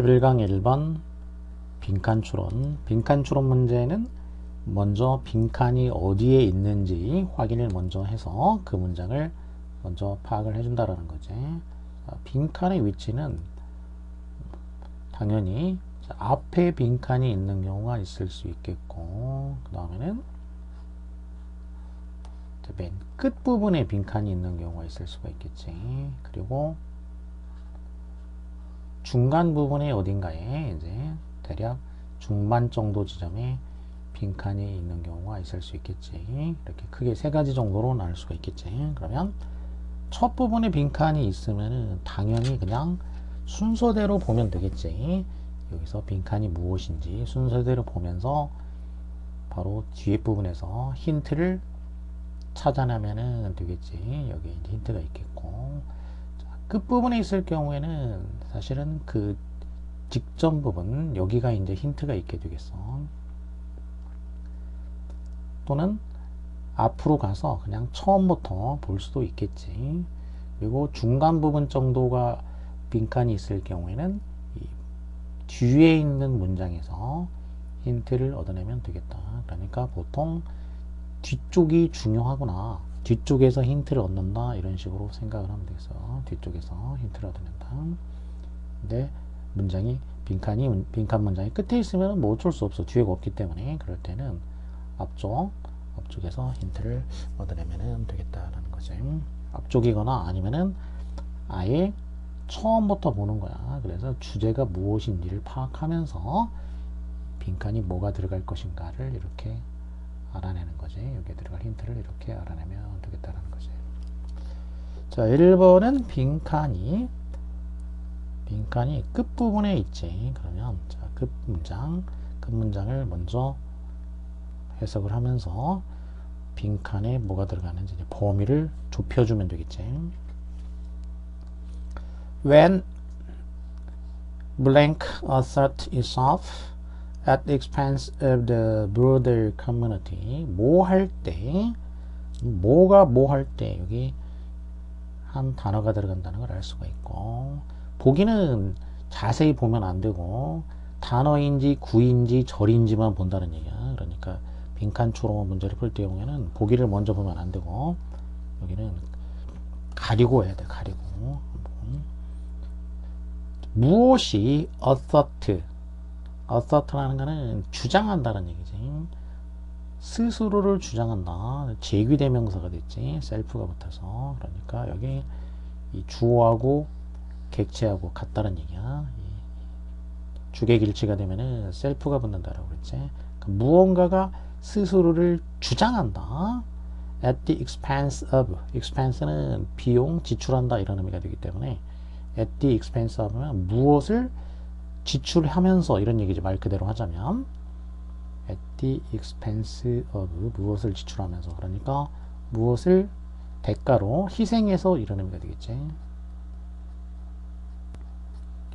11강 1번 빈칸 추론. 빈칸 추론 문제는 먼저 빈칸이 어디에 있는지 확인을 먼저 해서 그 문장을 먼저 파악을 해준다라는 거지. 빈칸의 위치는 당연히 앞에 빈칸이 있는 경우가 있을 수 있겠고, 그 다음에는 맨 끝부분에 빈칸이 있는 경우가 있을 수가 있겠지. 그리고 중간 부분에 어딘가에 이제 대략 중반 정도 지점에 빈칸이 있는 경우가 있을 수 있겠지. 이렇게 크게 세 가지 정도로 나눌 수가 있겠지. 그러면 첫 부분에 빈칸이 있으면은 당연히 그냥 순서대로 보면 되겠지. 여기서 빈칸이 무엇인지 순서대로 보면서 바로 뒤에 부분에서 힌트를 찾아내면은 되겠지. 여기 이제 힌트가 있겠고, 끝부분에 있을 경우에는 사실은 그 직전 부분, 여기가 이제 힌트가 있게 되겠어. 또는 앞으로 가서 그냥 처음부터 볼 수도 있겠지. 그리고 중간 부분 정도가 빈칸이 있을 경우에는 이 뒤에 있는 문장에서 힌트를 얻어내면 되겠다. 그러니까 보통 뒤쪽이 중요하구나, 뒤쪽에서 힌트를 얻는다, 이런 식으로 생각을 하면 되겠어. 뒤쪽에서 힌트를 얻어낸다. 근데 문장이 빈칸 문장이 끝에 있으면 뭐 어쩔 수 없어. 뒤에가 없기 때문에. 그럴 때는 앞쪽에서 힌트를 얻어내면 되겠다라는 거지. 앞쪽이거나 아니면은 아예 처음부터 보는 거야. 그래서 주제가 무엇인지를 파악하면서 빈칸이 뭐가 들어갈 것인가를 이렇게 알아내는 거지. 여기에 들어갈 힌트를 이렇게 알아내면 되겠다라는 거지. 자, 1번은 빈칸이 끝부분에 있지. 그러면 자, 끝문장을 먼저 해석을 하면서 빈칸에 뭐가 들어가는지 이제 범위를 좁혀주면 되겠지. When blank assert itself at the expense of the broader community. 뭐 할 때, 뭐가 뭐 할 때, 여기 한 단어가 들어간다는 걸 알 수가 있고, 보기는 자세히 보면 안 되고 단어인지 구인지 절인지만 본다는 얘기야. 그러니까 빈칸 추론 문제를 풀 때 경우에는 보기를 먼저 보면 안 되고, 여기는 가리고 해야 돼. 가리고. 무엇이 assert라는 거는 주장한다는 얘기지. 스스로를 주장한다. 제귀대명사가 됐지. 셀프가 붙어서. 그러니까 여기 이 주어하고 객체하고 같다는 얘기야. 주객일치가 되면은 셀프가 붙는다라고 그랬지. 그러니까 무언가가 스스로를 주장한다. at the expense of. expense는 비용, 지출한다, 이런 의미가 되기 때문에 at the expense of면 무엇을 지출하면서, 이런 얘기지. 말 그대로 하자면 at the expense of, 무엇을 지출하면서. 그러니까 무엇을 대가로 희생해서, 이런 의미가 되겠지.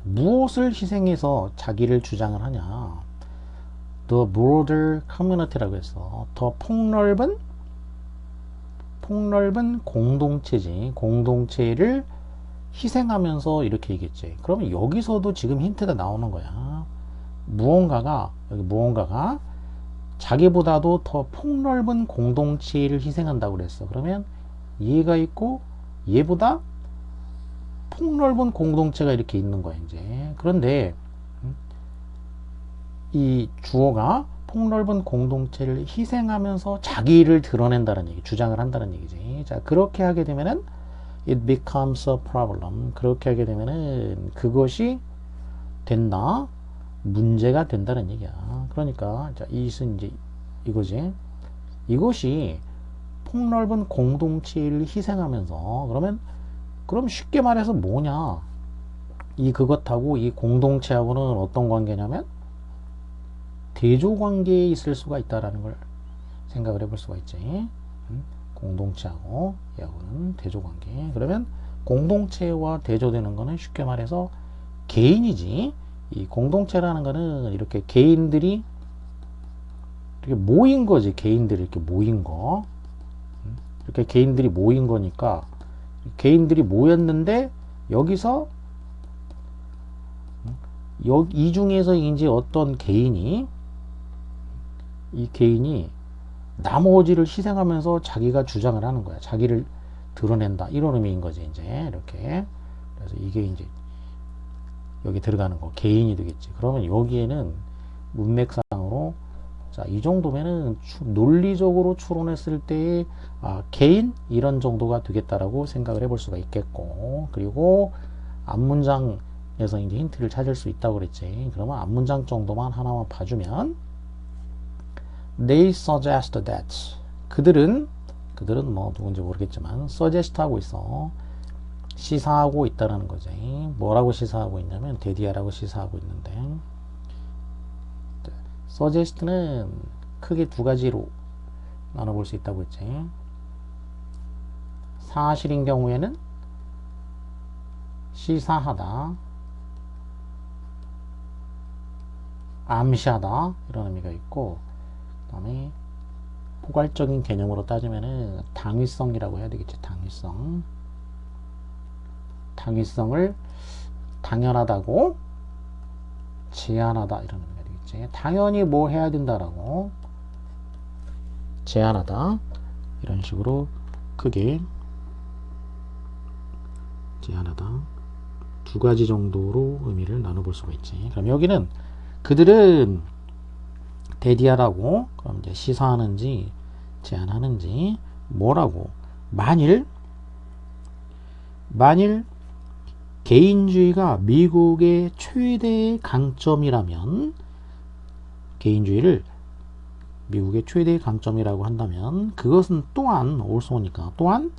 무엇을 희생해서 자기를 주장을 하냐. The broader community라고 해서 더 폭넓은 공동체지. 공동체를 희생하면서, 이렇게 얘기했지. 그러면 여기서도 지금 힌트가 나오는 거야. 무언가가 자기보다도 더 폭넓은 공동체를 희생한다고 그랬어. 그러면 얘가 있고 얘보다 폭넓은 공동체가 이렇게 있는 거야 이제. 그런데 이 주어가 폭넓은 공동체를 희생하면서 자기를 드러낸다는 얘기, 주장을 한다는 얘기지. 자, 그렇게 하게 되면은 it becomes a problem. 그렇게 하게 되면은 그것이 된다, 문제가 된다는 얘기야. 그러니까 자, 이것은 이제 이거지. 이것이 폭넓은 공동체를 희생하면서, 그럼 쉽게 말해서 뭐냐, 그것하고 이 공동체하고는 어떤 관계냐면 대조관계에 있을 수가 있다라는 걸 생각을 해볼 수가 있지. 공동체하고 얘하고는 대조관계. 그러면 공동체와 대조되는 거는 쉽게 말해서 개인이지. 이 공동체라는 거는 이렇게 개인들이 이렇게 모인 거지. 개인들이 이렇게 모인 거. 이렇게 개인들이 모인 거니까, 개인들이 모였는데 여기서 이 중에서 이제 어떤 개인이 이 개인이 나머지를 희생하면서 자기가 주장을 하는 거야. 자기를 드러낸다. 이런 의미인 거지, 이제. 이렇게. 그래서 이게 이제 여기 들어가는 거. 개인이 되겠지. 그러면 여기에는 문맥상으로 자, 이 정도면은 논리적으로 추론했을 때 개인 이런 정도가 되겠다라고 생각을 해볼 수가 있겠고, 그리고 앞문장에서 이제 힌트를 찾을 수 있다고 그랬지. 그러면 앞문장 정도만 하나만 봐주면 They suggest that 그들은 뭐 누군지 모르겠지만 suggest 하고 있어. 시사하고 있다라는 거지. 뭐라고 시사하고 있냐면 데디아라고 시사하고 있는데 suggest는 크게 두 가지로 나눠볼 수 있다고 했지. 사실인 경우에는 시사하다, 암시하다 이런 의미가 있고, 그 다음에 포괄적인 개념으로 따지면은 당위성이라고 해야 되겠지. 당위성을 당연하다고 제안하다 이런 의미가 되겠지. 당연히 뭐 해야 된다라고 제안하다 이런 식으로 크게 제안하다 두 가지 정도로 의미를 나눠볼 수가 있지. 그럼 여기는 그들은 데디아라고 그럼 이제 시사하는지 제안하는지 뭐라고 만일 개인주의가 미국의 최대의 강점이라면 개인주의를 미국의 최대의 강점이라고 한다면 그것은 또한 also니까 또한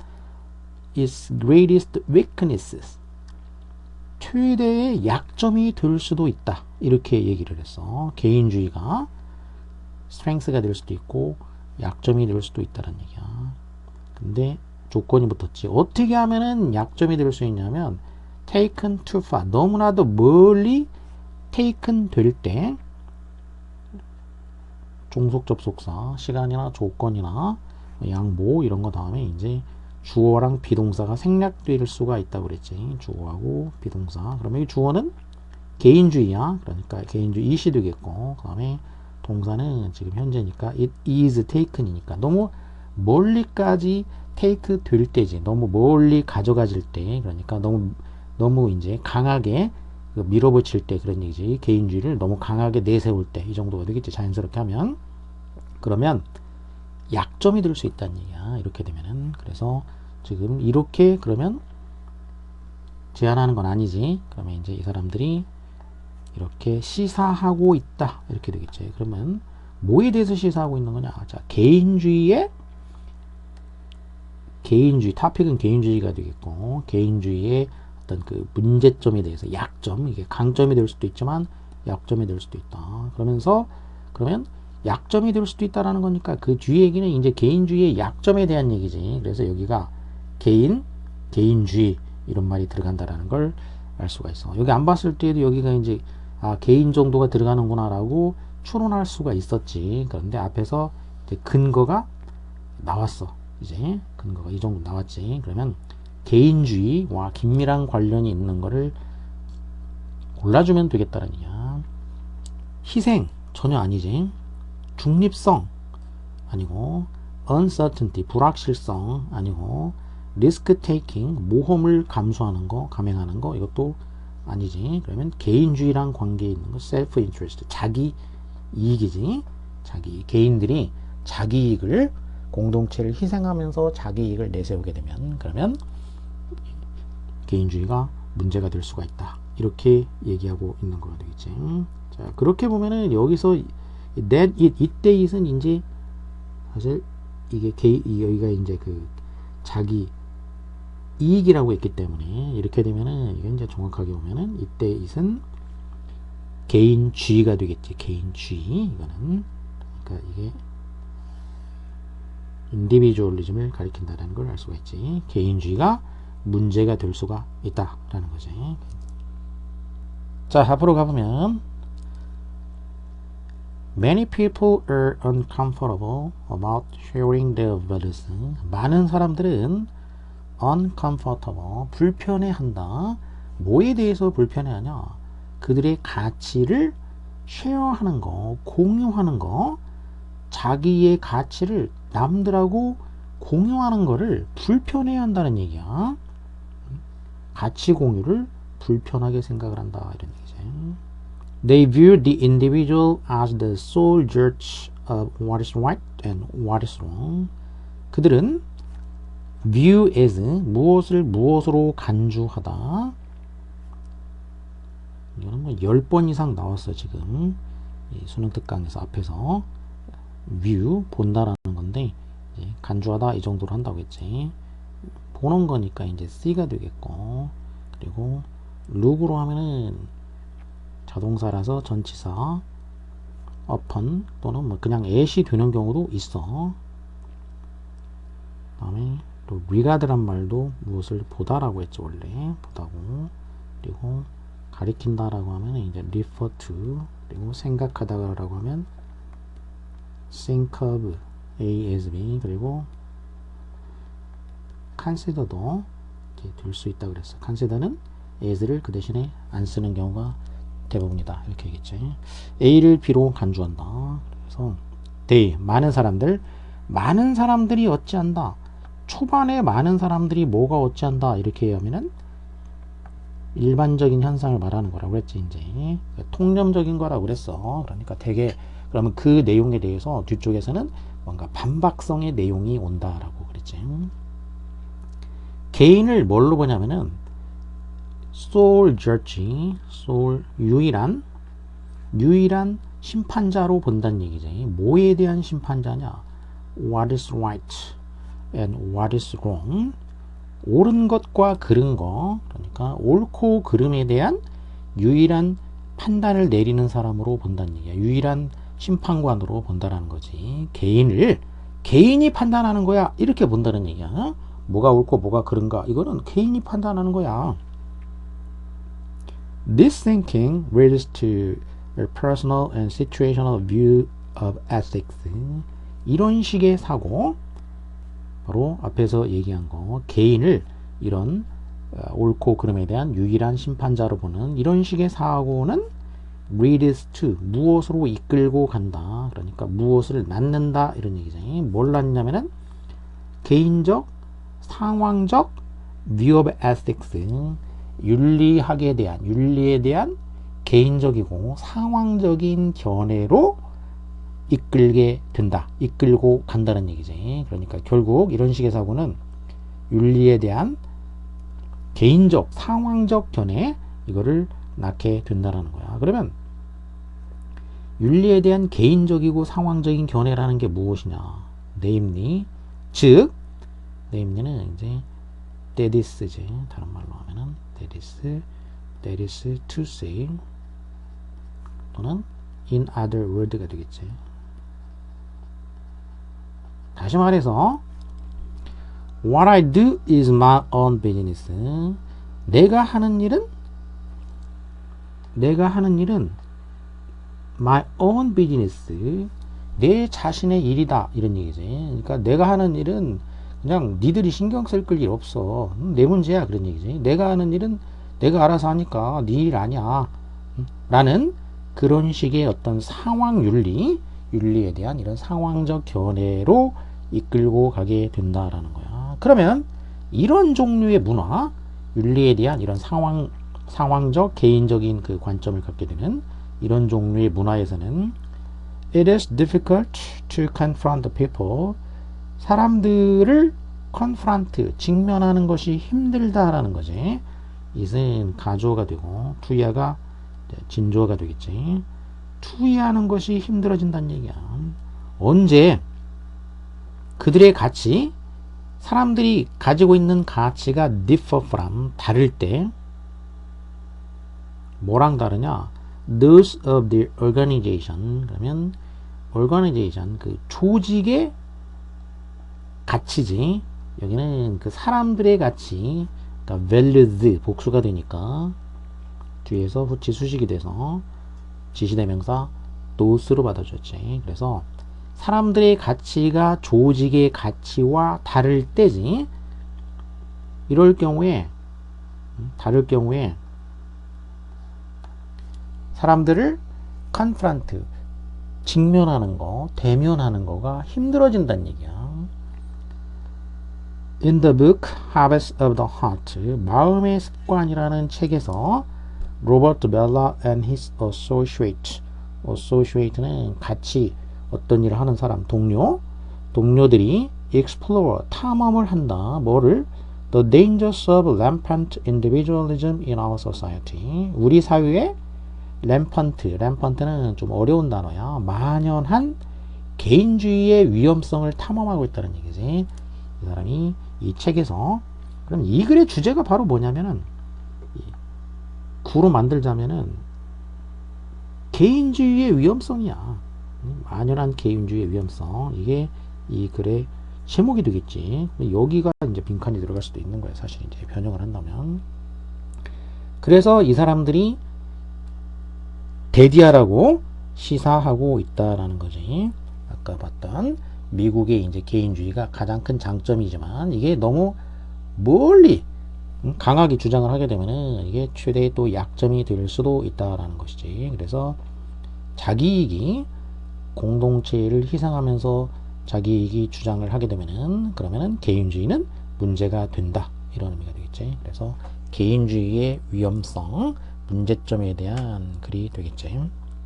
its greatest weaknesses 최대의 약점이 될 수도 있다 이렇게 얘기를 했어. 개인주의가 strength가 될 수도 있고 약점이 될 수도 있다는 얘기야. 근데 조건이 붙었지. 어떻게 하면은 약점이 될 수 있냐면 taken too far 너무나도 멀리 taken 될 때 종속 접속사 시간이나 조건이나 양보 이런 거 다음에 이제 주어랑 비동사가 생략될 수가 있다고 그랬지. 주어하고 비동사. 그러면 이 주어는 개인주의야. 그러니까 개인주의 it이 되겠고 그 다음에 동사는 지금 현재니까 it is taken이니까 너무 멀리까지 take 될 때지. 너무 멀리 가져가질 때 그러니까 너무 이제 강하게 밀어붙일 때 그런 얘기지. 개인주의를 너무 강하게 내세울 때 이 정도가 되겠지. 자연스럽게 하면. 그러면 약점이 될 수 있다는 얘기야. 이렇게 되면은. 그래서 지금 이렇게 그러면 제안하는 건 아니지. 그러면 이제 이 사람들이 이렇게 시사하고 있다. 이렇게 되겠지. 그러면 뭐에 대해서 시사하고 있는 거냐? 자, 개인주의 토픽은 개인주의가 되겠고 개인주의의 어떤 그 문제점에 대해서 약점, 이게 강점이 될 수도 있지만 약점이 될 수도 있다. 그러면 약점이 될 수도 있다라는 거니까 그 뒤에 얘기는 이제 개인주의의 약점에 대한 얘기지. 그래서 여기가 개인주의 이런 말이 들어간다라는 걸 알 수가 있어. 여기 안 봤을 때도 여기가 이제 개인 정도가 들어가는구나라고 추론할 수가 있었지. 그런데 앞에서 이제 근거가 나왔어. 이제 근거가 이 정도 나왔지. 그러면 개인주의와 긴밀한 관련이 있는 거를 골라주면 되겠다는 얘기야. 희생 전혀 아니지. 중립성 아니고 uncertainty 불확실성 아니고 risk taking 모험을 감행하는 거 이것도 아니지. 그러면 개인주의랑 관계에 있는 거 self interest 자기 이익이지. 개인들이 자기 이익을 공동체를 희생하면서 자기 이익을 내세우게 되면 그러면 개인주의가 문제가 될 수가 있다. 이렇게 얘기하고 있는 거가 되겠지. 자, 그렇게 보면은 여기서 이때 it은 이제 사실 이게 여기가 이제 그 자기 이익이라고 했기 때문에 이렇게 되면은 이게 이제 정확하게 보면은 이때 it은 개인주의가 되겠지. 개인주의 이거는 그러니까 이게 인디비주얼리즘을 가리킨다는 걸 알 수가 있지. 개인주의가 문제가 될 수가 있다라는 거지. 자, 앞으로 가보면 Many people are uncomfortable about sharing their values. 많은 사람들은 uncomfortable, 불편해한다. 뭐에 대해서 불편해하냐? 그들의 가치를 쉐어하는 거, 공유하는 거, 자기의 가치를 남들하고 공유하는 거를 불편해 한다는 얘기야. 가치 공유를 불편하게 생각을 한다 이런 얘기지. They view the individual as the sole judge of what is right and what is wrong. 그들은 view as 무엇을 무엇으로 간주하다. 이거는 뭐 10번 이상 나왔어 지금 이 수능 특강에서 앞에서 view 본다라는 건데 이제 간주하다 이 정도로 한다고 했지. 보는 거니까 이제 C가 되겠고, 그리고 look으로 하면은 자동사라서 전치사 upon 또는 뭐 그냥 at이 되는 경우도 있어. 그 다음에 또 regard란 말도 무엇을 보다라고 했죠 원래. 보다고. 그리고 가리킨다라고 하면 이제 refer to, 그리고 생각하다라고 하면 think of A as B, 그리고 consider도 될 수 있다 그랬어. consider는 as를 그 대신에 안 쓰는 경우가 대부분이다 이렇게 얘기했지. A를 B로 간주한다. 그래서 they 많은 사람들이 어찌한다. 초반에 많은 사람들이 뭐가 어찌한다 이렇게 하면은 일반적인 현상을 말하는 거라고 그랬지. 이제 통념적인 거라고 그랬어. 그러니까 되게 그러면 그 내용에 대해서 뒤쪽에서는 뭔가 반박성의 내용이 온다라고 그랬지. 개인을 뭘로 보냐면은 sole judge, sole 유일한 심판자로 본다는 얘기지. 뭐에 대한 심판자냐? What is right and what is wrong? 옳은 것과 그른 거, 그러니까 옳고 그름에 대한 유일한 판단을 내리는 사람으로 본다는 얘기야. 유일한 심판관으로 본다라는 거지. 개인이 판단하는 거야 이렇게 본다는 얘기야. 뭐가 옳고 뭐가 그른가 이거는 개인이 판단하는 거야. This thinking leads to a personal and situational view of ethics. 이런 식의 사고, 바로 앞에서 얘기한 거, 개인을 이런 옳고 그름에 대한 유일한 심판자로 보는 이런 식의 사고는 leads to 무엇으로 이끌고 간다. 그러니까 무엇을 낳는다 이런 얘기죠. 뭘 낳냐면은 개인적, 상황적 view of ethics, 윤리에 대한 개인적이고 상황적인 견해로 이끌고 간다는 얘기지. 그러니까 결국 이런 식의 사고는 윤리에 대한 개인적, 상황적 견해 이거를 낳게 된다라는 거야. 그러면 윤리에 대한 개인적이고 상황적인 견해라는 게 무엇이냐? namely, namely는 이제 that is지. 다른 말로 하면은 that is to say, 또는 in other word가 되겠지. 다시 말해서 what I do is my own business. 내가 하는 일은 my own business, 내 자신의 일이다 이런 얘기지. 그러니까 내가 하는 일은 그냥 니들이 신경 쓸 일 없어. 내 문제야 그런 얘기지. 내가 하는 일은 내가 알아서 하니까 네 일 아니야 라는 그런 식의 어떤 상황 윤리에 대한 이런 상황적 견해로 이끌고 가게 된다라는 거야. 그러면 이런 종류의 문화, 윤리에 대한 이런 상황적 개인적인 그 관점을 갖게 되는 이런 종류의 문화에서는 it is difficult to confront the people, 사람들을 confront, 직면하는 것이 힘들다라는 거지. it은 가조가 되고 투야가 진조가 되겠지. 투이하는 것이 힘들어진다는 얘기야. 언제 그들의 가치, 사람들이 가지고 있는 가치가 differ from, 다를 때 뭐랑 다르냐? those of the organization, 그러면 organization, 그 조직의 가치지. 여기는 그 사람들의 가치, 그러니까 values 복수가 되니까 뒤에서 후치 수식이 돼서 지시대명사 those로 받아줬지. 그래서 사람들의 가치가 조직의 가치와 다를 때지. 다를 경우에 사람들을 confront, 직면하는 거, 대면하는 거가 힘들어진다는 얘기야. In the book Habits of the Heart, 마음의 습관이라는 책에서 로버트 벨라 and his associate는 같이 어떤 일을 하는 사람, 동료들이 explore, 탐험을 한다. 뭐를? The dangers of rampant individualism in our society. 우리 사회에 램펀트는 좀 어려운 단어야. 만연한 개인주의의 위험성을 탐험하고 있다는 얘기지. 이 사람이 이 책에서. 그럼 이 글의 주제가 바로 뭐냐면은, 구로 만들자면은 개인주의의 위험성이야. 만연한 개인주의의 위험성. 이게 이 글의 제목이 되겠지. 여기가 이제 빈칸이 들어갈 수도 있는 거야. 사실 이제 변형을 한다면. 그래서 이 사람들이 대디아라고 시사하고 있다라는 거지. 아까 봤던 미국의 이제 개인주의가 가장 큰 장점이지만 이게 너무 멀리 강하게 주장을 하게 되면은 이게 최대의 또 약점이 될 수도 있다라는 것이지. 그래서 자기이익이 공동체를 희생하면서 자기이익이 주장을 하게 되면은 그러면은 개인주의는 문제가 된다. 이런 의미가 되겠지. 그래서 개인주의의 위험성, 문제점에 대한 글이 되겠지.